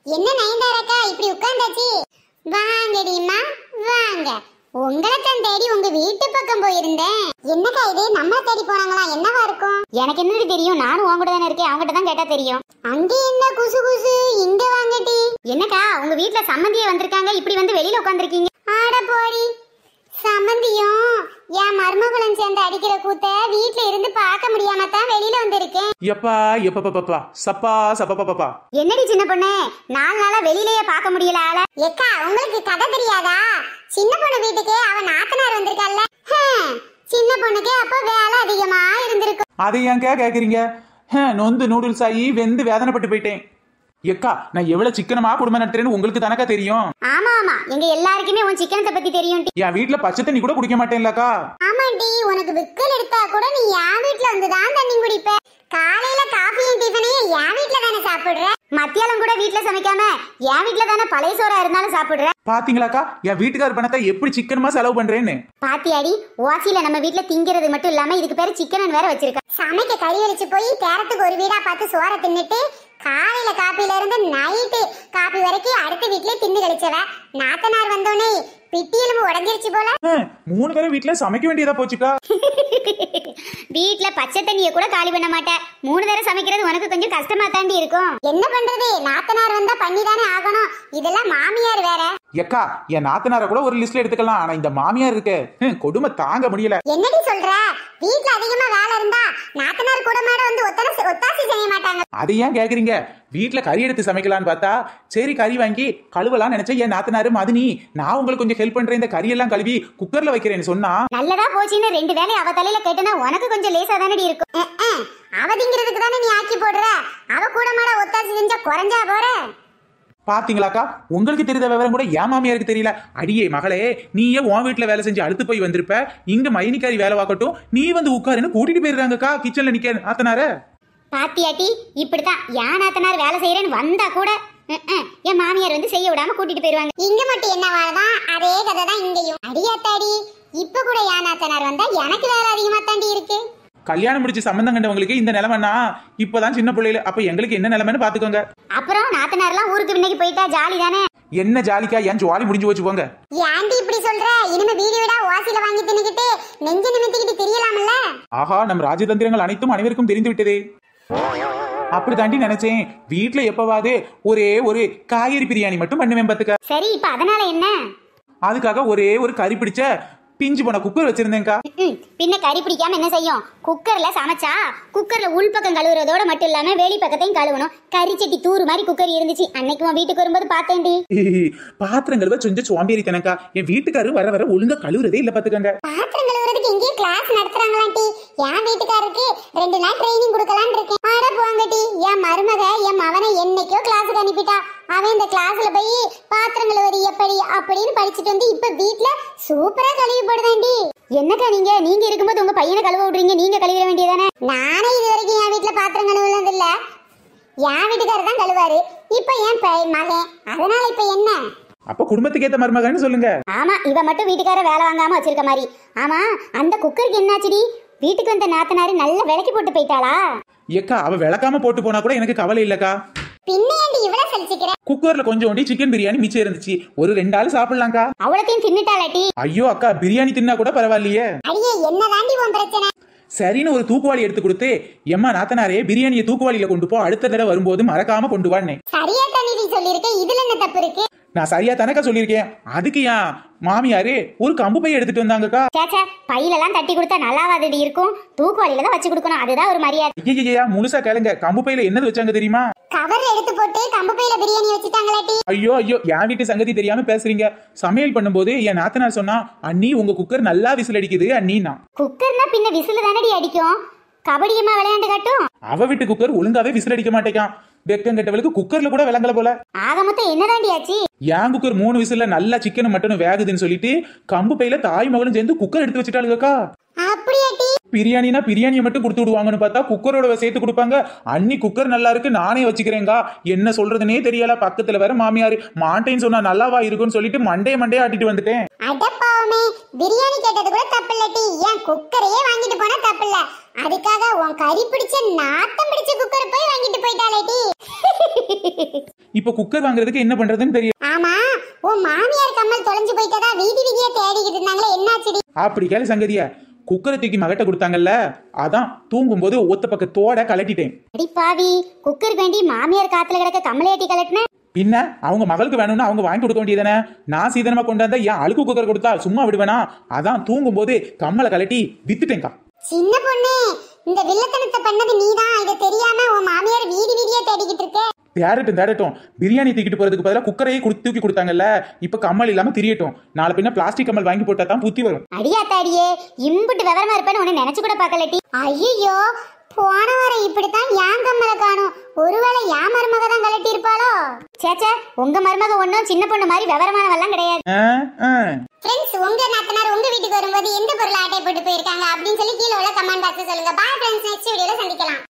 என்ன நயன்தாராக்கா இப்படி உட்கார்ந்தாச்சு? வாங்கடிமா வாங்க. உங்களை தான் தேடி உங்க வீட்டு பக்கம் போயிருந்தேன். என்னக்கா இது, நம்ம தேடி போனாங்களா? என்னவா இருக்கும்? எனக்கு என்னது தெரியும், நானும் உன் கூட தானே இருக்கேன், அவங்ககிட்ட தான் கேட்டா தெரியும். அங்க என்ன குசு குசு, இங்க வாங்கடி. என்னக்கா உங்க வீட்டுல சம்மந்தியே வந்திருக்காங்க, இப்படி வந்து வெளியில உட்கார்ந்துருக்கீங்க? ஆட போடி, சம்மந்தியும் என் மருமகளும் சேர்ந்து அடிக்கிற கூத்த வீட்ல இருந்து பார்க்க முடியாம தான் வெளியில வந்திருக்கேன். எப்பா எப்பா சப்பா சப்பா. என்னடி சின்ன பொண்ணு, 4 நாளா வெளியிலேயே பார்க்க முடியல ஆள. ஏக்கா உங்களுக்கு கதை தெரியாதா? சின்ன பொண்ணு வீட்டுக்கு அவ நாத்தனார் வந்திருக்கல்ல, சின்ன பொண்ணுக்கு அப்ப வேலை அதிகமா இருந்திருக்கும். அதை ஏன் கேக்குறீங்க? நொந்து நூடுல்ஸ் ஆகி வெந்து வேதனைப்பட்டு போயிட்டேன். எக்கா நான் எவ்வளவு சிக்கனமா குடும்பம் நடத்துறேன்னு உங்களுக்கு தானக்கா தெரியும். ஆமா ஆமா, எங்க எல்லாருக்குமே உன் சிக்கனத்தை பத்தி தெரியும். என் வீட்டுல பச்சை தண்ணி கூட குடிக்க மாட்டேன்லக்கா. ஆமாண்டி, உனக்கு விக்கல் எடுத்தா கூட நீ என் வீட்டுல வந்துதான் தண்ணி குடிப்ப. காலையில காஃபியும் டிஃபனையும் என் வீட்டுல தானே சாப்பிடுற. மத்தியானம் கூட வீட்டுல சமைக்காம என் வீட்டுல தானே பழைய சோறா இருந்தாலும் சாப்பிடுற. பாத்தீங்களாக்கா என் வீட்டுக்கார பணத்தை எப்படி சிக்கனமா செலவு பண்றேன்னு? பாத்தியாடி, ஓசியில நம்ம வீட்டுல திங்கிறது மட்டும் இல்லாம இதுக்கு பேரு சிக்கன் வேற வச்சிருக்க. சமைக்க கறி அடிச்சு போய் தேரத்துக்கு ஒரு வீடா பார்த்து சோற தின்னுட்டு காலையில காப்பில இருந்து நைட்டு காப்பி வரைக்கும் அடுத்த வீட்லயே தின்னு கழிச்சவ நாத்தனார் வந்தோடனே பிட்டியலும் உடஞ்சிருச்சு போல. 3 பேரும் வீட்டுல சமைக்க வேண்டியதா போச்சுக்கா. வீட்டுல பச்சை தண்ணிய கூட காலி பண்ண மாட்டேன். 3 தடவை சமைக்கிறது உனக்கு கொஞ்சம் கஷ்டமா தாண்டி இருக்கும். என்ன பண்றது, நாத்தனார் வந்தா பண்ணிதானே ஆகணும். இதெல்லாம் மாமியார் வேற. எக்கா என் நாத்தனார கூட ஒரு லிஸ்ட்ல எடுத்துக்கலாம், ஆனா இந்த மாமியார் இருக்கு கொடுமை தாங்க முடியல. என்னடி சொல்ற? வீட்டுல அதிகமா வேலை இருந்தா நாத்தனார் கூட மாட வந்து ஒத்தாசி செய்ய மாட்டாங்க. அதை ஏன் கேக்குறீங்க? வீட்டுல கறி எடுத்து சமைக்கலான்னு பார்த்தா சரி கறி வாங்கி கழுவலாம் நினைச்சேன். என் நாத்தனாரு மதினி நான் உங்களுக்கு கொஞ்சம் ஹெல்ப் பண்றேன், இந்த கறி எல்லாம் கழுவி குக்கர்ல வைக்கிறேன்னு சொன்னா நல்லதா போச்சுன்னு 2 வேளை அவ தலையில கேட்டனா உனக்கு கொஞ்சம் லேசா தானடி இருக்கும். அவதிங்கிறதுக்கு தானே நீ ஆக்கி போடுற. அவ கூட மாட ஒத்தாசி செஞ்சா குறைஞ்சா போற. பாத்தீங்களாக்கா, உங்களுக்கு தெரிந்த விவரம் கூட என் மாமியாருக்கு தெரியல. அடியே மகளே, நீயே உன் வீட்டுல வேலை செஞ்சு அழுத்து போய் வந்திருப்ப, இங்க மைனிக்காரி வேலை வாக்கட்டும் நீ வந்து உட்காருன்னு கூட்டிட்டு போயிருக்காங்கக்கா கிச்சன்ல நிக்க நாத்தனார. பாத்தியாட்டி, இப்படித்தான் என் நாத்தனார் வேலை செய்யறேன்னு வந்தா கூட என் மாமியார் வந்து செய்ய விடாம கூட்டிட்டு போயிருவாங்க. இங்க மட்டும் என்னவாதான் அதே கதை தான் இங்கேயும். அடியாத்தாடி, இப்ப கூட என் நாத்தனார் வந்தா எனக்கு வேலை அதிகமா தாண்டி இருக்கு. கல்யாணம் முடிச்சு சம்பந்தம் கண்டவங்களுக்கு இந்த நிலைமைனா இப்பதான் சின்ன பிள்ளைல, அப்ப எங்களுக்கு என்ன நிலைமைன்னு பாத்துக்கோங்க. அப்புறம் நாத்தனார்லாம் ஊருக்கு இன்னைக்கு போயிட்டா ஜாலி தானே. என்ன ஜாலிக்கா, ஏன் ஜாலி முடிஞ்சு வச்சு போங்க. ஏன்டி இப்படி சொல்ற? இனிமே வீடு வீடா வாசில வாங்கி தின்னுக்கிட்டு நெஞ்சு நிமித்திக்கிட்டு தெரியலாம்ல. ஆஹா, நம் ராஜதந்திரங்கள் அனைத்தும் அனைவருக்கும் தெரிந்து விட்டதே. அப்படி தாண்டி நினைச்சேன், வீட்டுல எப்பவாது ஒரே ஒரு காய்கறி பிரியாணி மட்டும் பண்ணுவேன் பாத்துக்க. சரி, இப்ப அதனால என்ன? அதுக்காக ஒரே ஒரு கறி பிடிச்ச பிஞ்சு போன குக்கர் வச்சிருந்தேன்க்கா. பின்ன கறி பிடிக்காம என்ன செய்யும்? குக்கர்ல சமைச்சா குக்கர்ல உள்பக்கம் கழுவுறதோட மட்டும் இல்லாம வெளி பக்கத்தையும் கழுவணும். கறி சட்டி தூறு மாதிரி குக்கர் இருந்துச்சு. அன்னைக்கு உன் வீட்டுக்கு வரும்போது பார்த்தேன்டி. பாத்திரம் கழுவ கொஞ்சம் சோம்பேறி தானக்கா. என் வீட்டுக்காரரு வர வர ஒழுங்கா கழுவுறதே இல்ல பாத்துக்கங்க. பாத்திரம் கழுவுறதுக்கு இங்கே கிளாஸ் நடத்துறாங்களாண்டி. என் வீட்டுக்காரருக்கு 2 நாள் ட்ரைனிங் கொடுக்கலான்னு இருக்கேன். ஆட போங்கடி, என் மருமக என் மவனை என்னைக்கோ கிளாஸுக்கு அனுப்பிட்டா. அவன் இந்த கிளாஸ்ல போய் பாத்திரம் கழுவுறது எப்படி அப்படின்னு படிச்சுட்டு வந்து இப்ப வீட்டுல சூப்பரா கழுவி போடுதாண்டி. என்னக்கா நீங்க இருக்கும்போது உங்க பையனை கழுவ விடுறீங்க, நீங்க கழுவிட வேண்டியதானே? நானே இது வரைக்கும் என் வீட்டுல பாத்திரம் கழுவுனது இல்ல. என் வீட்டுக்காரர் தான் கழுவாரு. இப்ப என் மகன், அதனால இப்ப என்ன? அப்ப குடும்பத்துக்கு ஏத்த மருமகன்னு சொல்லுங்க. ஆமா, இவ மட்டும் வீட்டுக்கார வேலை வாங்காம வச்சிருக்க மாதிரி. ஆமா, அந்த குக்கருக்கு என்னாச்சுடி? வீட்டுக்கு வந்த நாத்தனாரு நல்ல விளக்கி போட்டு போயிட்டாளா? ஏக்கா அவ விளக்காம போட்டு போனா கூட எனக்கு கவலை இல்லக்கா. பின்னேண்டி இவ்வளவு சலிச்சுக்கிற? குக்கர்ல கொஞ்சோண்டி சிக்கன் பிரியாணி மிச்சம் இருந்துச்சு, ஒரு 2 ஆள் சாப்பிடலாம்க்கா. அவ்வளத்தையும் தின்னுட்டாளாட்டி? ஐயோ அக்கா, பிரியாணி தின்னா கூட பரவாயில்லையே. அடியே, என்னதாண்டி உன் பிரச்சனை? சரின்னு ஒரு தூக்குவாளி எடுத்து கொடுத்து, எம்மா நாத்தனாரே பிரியாணியை தூக்குவாளியில கொண்டு போ, அடுத்த தடவை வரும்போது மறக்காம கொண்டு வான்னு. சரியா தானே சொல்லிருக்கேன், இதுல என்ன தப்பு இருக்கு? நான் சரியா தானக்கா சொல்லியிருக்கேன். அதுக்கு ஏன் மாமியாரே ஒரு கம்பு பை எடுத்துட்டு வந்தாங்கக்கா. சேச்சா, பையிலலாம் தட்டி கொடுத்தா நல்லாவாதடி இருக்கும். தூக்குவாளியில தான் வச்சு கொடுக்கணும், அதுதான் ஒரு மரியாதை. ஐயா முழுசா கேளுங்க, கம்பு பையில என்னது வச்சாங்க தெரியுமா? கவர் எடுத்து போட்டு கம்பு பையில பிரியாணி வச்சிட்டாங்களாட்டி. ஐயோ என் வீட்டு சங்கதி தெரியாம பேசுறீங்க. சமையல் பண்ணும்போது என் நாத்தனார் சொன்னா, அண்ணி உங்க குக்கர் நல்லா விசில் அடிக்குது அண்ணினா. குக்கர்னா பின்ன விசில் தானடி அடிக்கும். கபடியமா விளையாண்டு காட்டும். அவ வீட்டு குக்கர் ஒழுங்காவே விசில் அடிக்க மாட்டேக்கான். வெக்கம் கெட்டவளுக்கு குக்கர்ல கூட விளங்கல போல. ஆக மொத்தம் என்னதாண்டி ஆச்சு? என் குக்கர் 3 விசில்ல நல்லா சிக்கன் மட்டனும் வேகுதுன்னு சொல்லிட்டு கம்பு பையில தாய் மகளும் சேர்ந்து குக்கர் எடுத்து வச்சுட்டாளுக்கா. அப்படியாட்டி? பிரியாணினா பிரியாணியை மட்டும் கொடுத்து விடுவாங்கன்னு பார்த்தா குக்கரோட சேர்த்து கொடுப்பாங்க. அண்ணி குக்கர் நல்லா இருக்கு நானே வச்சுக்கிறேங்கா. என்ன சொல்றதுனே தெரியல. பக்கத்துல வேற மாமியாரு மாண்டேன்னு சொன்னா நல்லாவா இருக்குன்னு சொல்லிட்டு மண்டே ஆட்டிட்டு வந்துட்டேன். அடப்பாவமே, பிரியாணி கேட்டது கூட தப்பு இல்லட்டி, ஏன் குக்கரையே வாங்கிட்டு போனா தப்பு இல்ல. அதுக்காக உன் கறி பிடிச்ச நாத்தம் பிடிச்ச குக்கர் போய் வாங்கிட்டு போயிட்டாளேடி. இப்ப குக்கர் வாங்குறதுக்கு என்ன பண்றதுன்னு தெரியும். ஆமா, உன் மாமியார் கம்மல் தொலைஞ்சு போயிட்டதா வீதி வீதியா தேடிக்கிட்டு இருந்தாங்களே, என்னாச்சுடி? அப்படி கேளு சங்கதியா, குக்கரை தூக்கி மகட்ட கொடுத்தாங்கல்ல, அதான் தூங்கும் போது ஒத்த பக்கத்தோட கலட்டிட்டேன். அடி பாவி, குக்கர் வேண்டி மாமியார் காத்துல கிடக்க கமலையாட்டி கலட்டின. பின்ன அவங்க மகளுக்கு வேணும்னு அவங்க வாங்கி கொடுக்க வேண்டியதானே. நான் சீதனமா கொண்டாந்தா ஏன் அழுக்கு குக்கர் கொடுத்தா சும்மா விடுவேனா? அதான் தூங்கும் போது கம்மலை கலட்டி வித்துட்டேன்க்கா. சின்ன பொண்ணு, இந்த வில்லத்தனத்தை பண்ணது நீதான். இத தெரியாம உன் மாமியார் வீதி வீதியா தேடிக்கிட்டு இருக்க. தேடட்டும். பிரியாணி தூக்கிட்டு போறதுக்கு பதிலாக குக்கரையே தூக்கி கொடுத்தாங்கல்ல, இப்ப கம்மல் இல்லாம திரியட்டும். நாளை பின்ன பிளாஸ்டிக் கம்மல் வாங்கி போட்டா தான் புத்தி வரும். அடியாத்தாடியே, இம்புட்டு விவரமா இருப்பேன்னு உன்னை நினைச்சு கூட பார்க்கலட்டி. ஐயோ, போன வாரம் இப்படித்தான் ஏன் கம்மலை காணும். ஒருவேளை என் மருமக தான் கலட்டி இருப்பாளோ? சேச்சே, உங்க மருமக ஒன்னும் சின்ன பொண்ணு மாதிரி விவரமானவெல்லாம் கிடையாது. ஃப்ரெண்ட்ஸ், உங்க நாத்தனார் உங்க வீட்டுக்கு வரும்போது எந்த பொருள் ஆட்டை போட்டு போயிருக்காங்க அப்படின்னு சொல்லி கீழே உள்ள கமெண்ட் பாக்ஸ் சொல்லுங்க. பாய் ஃப்ரெண்ட்ஸ், நெக்ஸ்ட் வீடியோல சந்திக்கலாம்.